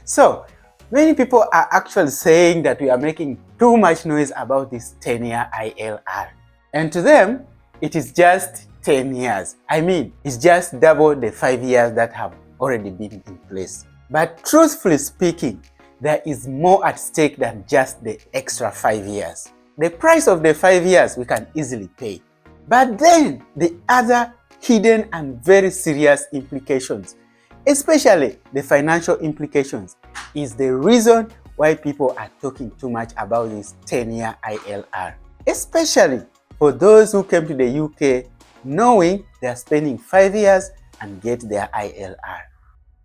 So many people are actually saying that we are making too much noise about this 10-year ILR. And to them, it is just 10 years. I mean, it's just double the 5 years that have already been in place. But truthfully speaking, there is more at stake than just the extra 5 years. The price of the 5 years we can easily pay. But then the other hidden and very serious implications, especially the financial implications, is the reason why people are talking too much about this 10-year ILR. Especially for those who came to the UK knowing they are spending 5 years and get their ILR.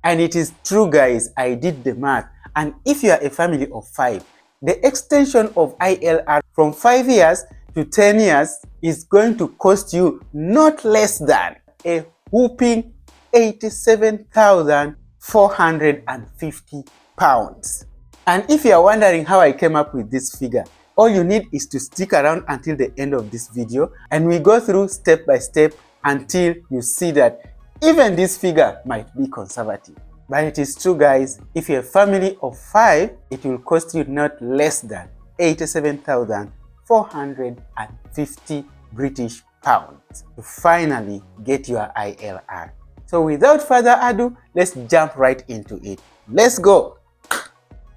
And it is true, guys, I did the math. And if you are a family of 5, the extension of ILR from 5 years to 10 years is going to cost you not less than a whopping £87,450. And if you are wondering how I came up with this figure, all you need is to stick around until the end of this video and we go through step by step until you see that even this figure might be conservative. But it is true, guys, if you're a family of 5, it will cost you not less than £87,450 British pounds to finally get your ILR. So without further ado, let's jump right into it. Let's go!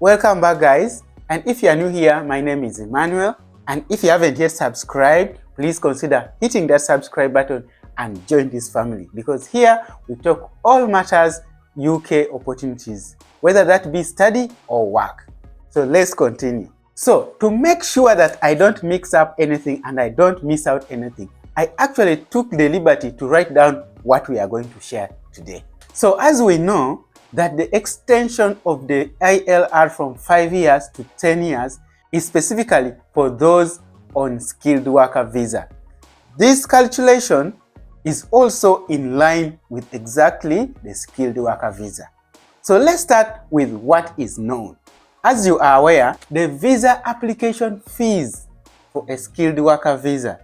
Welcome back, guys. And if you are new here, my name is Emmanuel. And if you haven't yet subscribed, please consider hitting that subscribe button and join this family, because here we talk all matters UK opportunities, whether that be study or work. So let's continue. So to make sure that I don't mix up anything and I don't miss out anything, I actually took the liberty to write down what we are going to share today. So as we know that the extension of the ILR from 5 years to 10 years is specifically for those on skilled worker visa. This calculation is also in line with exactly the skilled worker visa. So let's start with what is known. As you are aware, the visa application fees for a skilled worker visa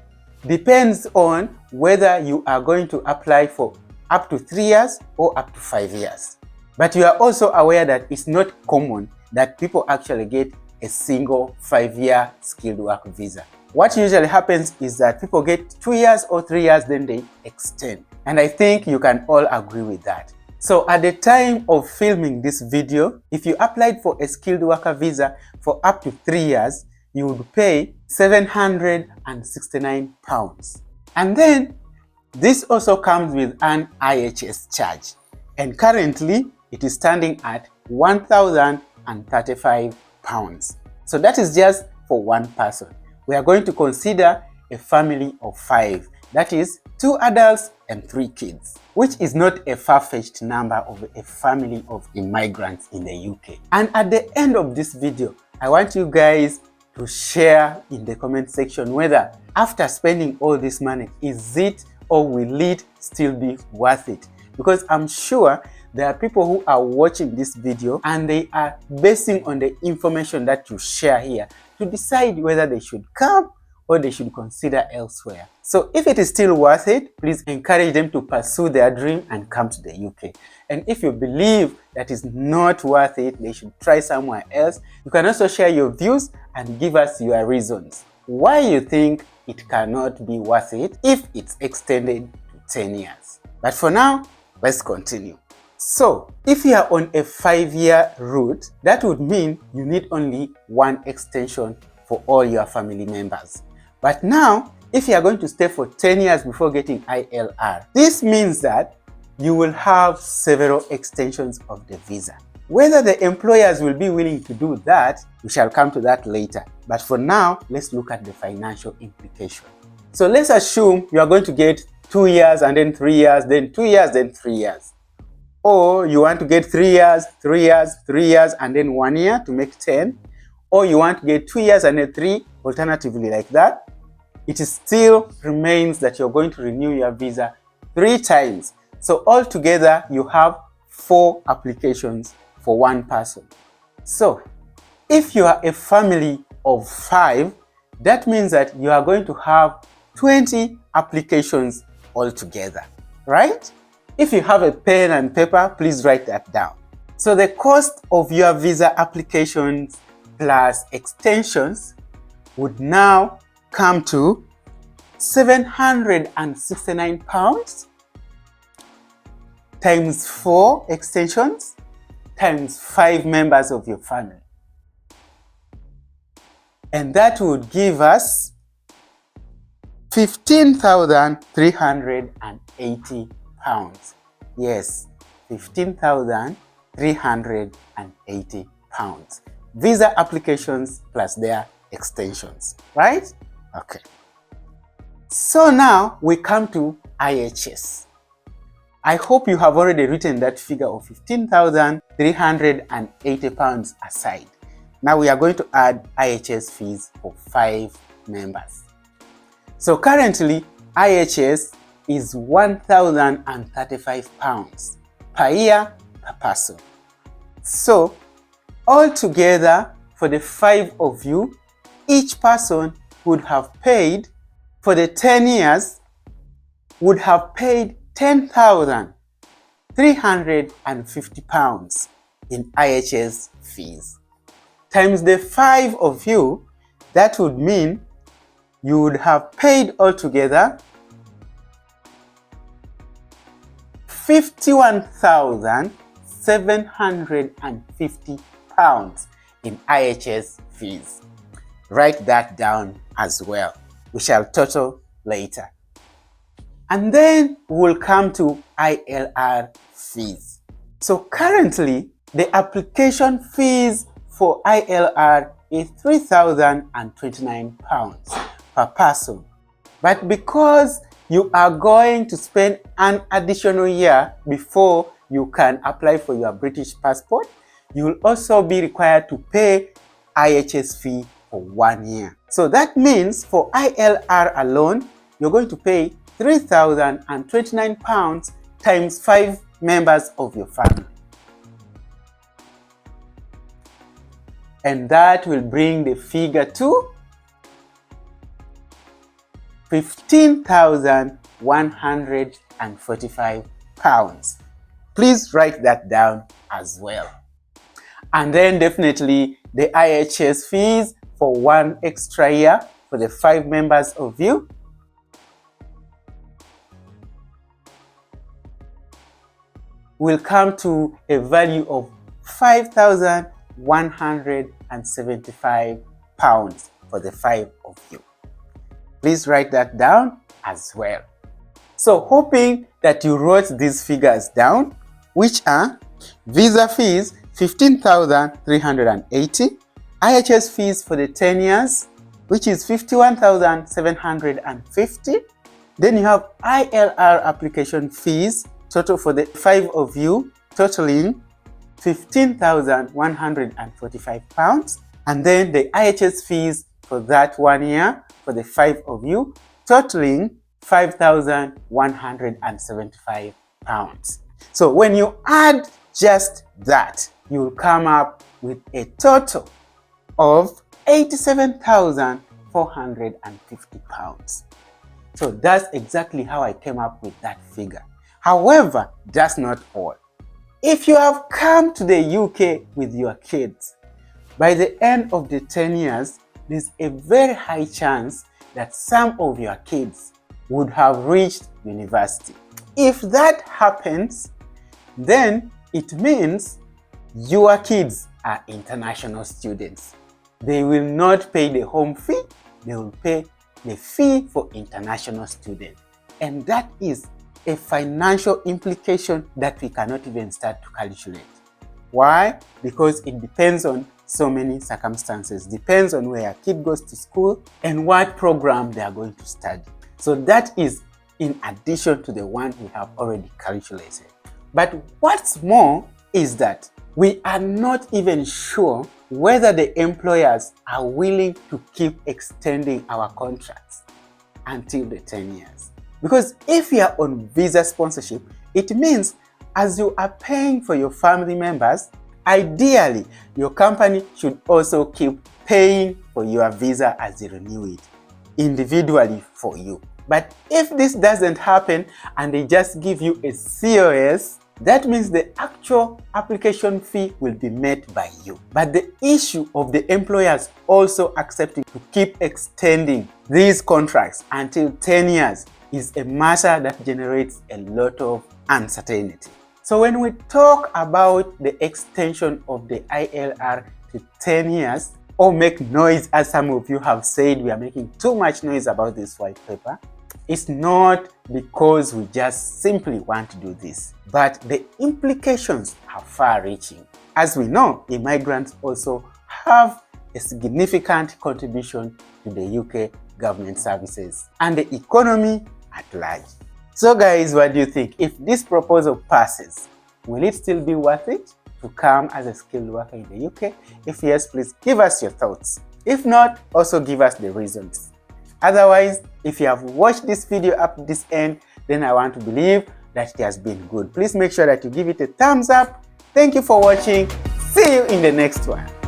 depends on whether you are going to apply for up to 3 years or up to 5 years. But you are also aware that it's not common that people actually get a single 5-year skilled worker visa. What usually happens is that people get 2 years or 3 years, then they extend. And I think you can all agree with that. So at the time of filming this video, if you applied for a skilled worker visa for up to 3 years, you would pay £769. And then this also comes with an IHS charge. And currently it is standing at £1,035. So that is just for one person. We are going to consider a family of 5, that is 2 adults and 3 kids, which is not a far-fetched number of a family of immigrants in the UK. And at the end of this video, I want you guys to share in the comment section whether after spending all this money, is it or will it still be worth it? Because I'm sure there are people who are watching this video and they are basing on the information that you share here to decide whether they should come or they should consider elsewhere. So if it is still worth it, please encourage them to pursue their dream and come to the UK. And if you believe that is not worth it, they should try somewhere else, you can also share your views and give us your reasons why you think it cannot be worth it if it's extended to 10 years. But for now, let's continue. So if you are on a 5-year route, that would mean you need only one extension for all your family members. But now, if you are going to stay for 10 years before getting ILR, this means that you will have several extensions of the visa. Whether the employers will be willing to do that, we shall come to that later. But for now, let's look at the financial implication. So let's assume you are going to get 2 years and then 3 years, then 2 years, then 3 years. Or you want to get 3 years, 3 years, 3 years, and then 1 year to make 10. Or you want to get 2 years and then 3, alternatively like that. It still remains that you're going to renew your visa 3 times. So altogether, you have 4 applications for one person. So if you are a family of 5, that means that you are going to have 20 applications altogether, right? If you have a pen and paper, please write that down. So the cost of your visa applications plus extensions would now come to £769 times 4 extensions times 5 members of your family. And that would give us £15,380. Yes, £15,380. Visa applications plus their extensions, right? Okay. So now we come to IHS. I hope you have already written that figure of £15,380 aside. Now we are going to add IHS fees for 5 members. So currently, IHS is £1,035 per year per person. So altogether, for the 5 of you, each person would have paid, for the 10 years, would have paid £10,350 in IHS fees. Times the 5 of you, that would mean you would have paid altogether £51,750 in IHS fees. Write that down as well. We shall total later. And then we'll come to ILR fees. So currently, the application fees for ILR is £3,029 per person. But because you are going to spend an additional year before you can apply for your British passport, you will also be required to pay IHS fee for 1 year. So that means for ILR alone, you're going to pay £3,029 times 5 members of your family. And that will bring the figure to £15,145. Please write that down as well. And then definitely the IHS fees for 1 extra year for the 5 members of you. Will come to a value of £5,175 for the 5 of you. Please write that down as well. So hoping that you wrote these figures down, which are visa fees £15,380, IHS fees for the 10 years, which is £51,750. Then you have ILR application fees, total for the 5 of you, totaling £15,145. And then the IHS fees for that 1 year for the 5 of you, totaling £5,175. So when you add just that, you will come up with a total of £87,450. So that's exactly how I came up with that figure. However, that's not all. If you have come to the UK with your kids, by the end of the 10 years, there's a very high chance that some of your kids would have reached university. If that happens, then it means your kids are international students. They will not pay the home fee, they will pay the fee for international students. And that is a financial implication that we cannot even start to calculate. Why? Because it depends on so many circumstances. Depends on where your kid goes to school and what program they are going to study. So that is in addition to the one we have already calculated. But what's more is that we are not even sure whether the employers are willing to keep extending our contracts until the 10 years. Because if you are on visa sponsorship, it means as you are paying for your family members, ideally your company should also keep paying for your visa as you renew it individually for you. But if this doesn't happen and they just give you a COS, That means the actual application fee will be met by you. But the issue of the employers also accepting to keep extending these contracts until 10 years is a matter that generates a lot of uncertainty. So when we talk about the extension of the ILR to 10 years, or make noise, as some of you have said, we are making too much noise about this white paper, it's not because we just simply want to do this, but the implications are far-reaching. As we know, immigrants also have a significant contribution to the UK government services and the economy at large. So guys, what do you think? If this proposal passes, will it still be worth it to come as a skilled worker in the UK? If yes, please give us your thoughts. If not, also give us the reasons. Otherwise, if you have watched this video up to this end, then I want to believe that it has been good. Please make sure that you give it a thumbs up. Thank you for watching. See you in the next one.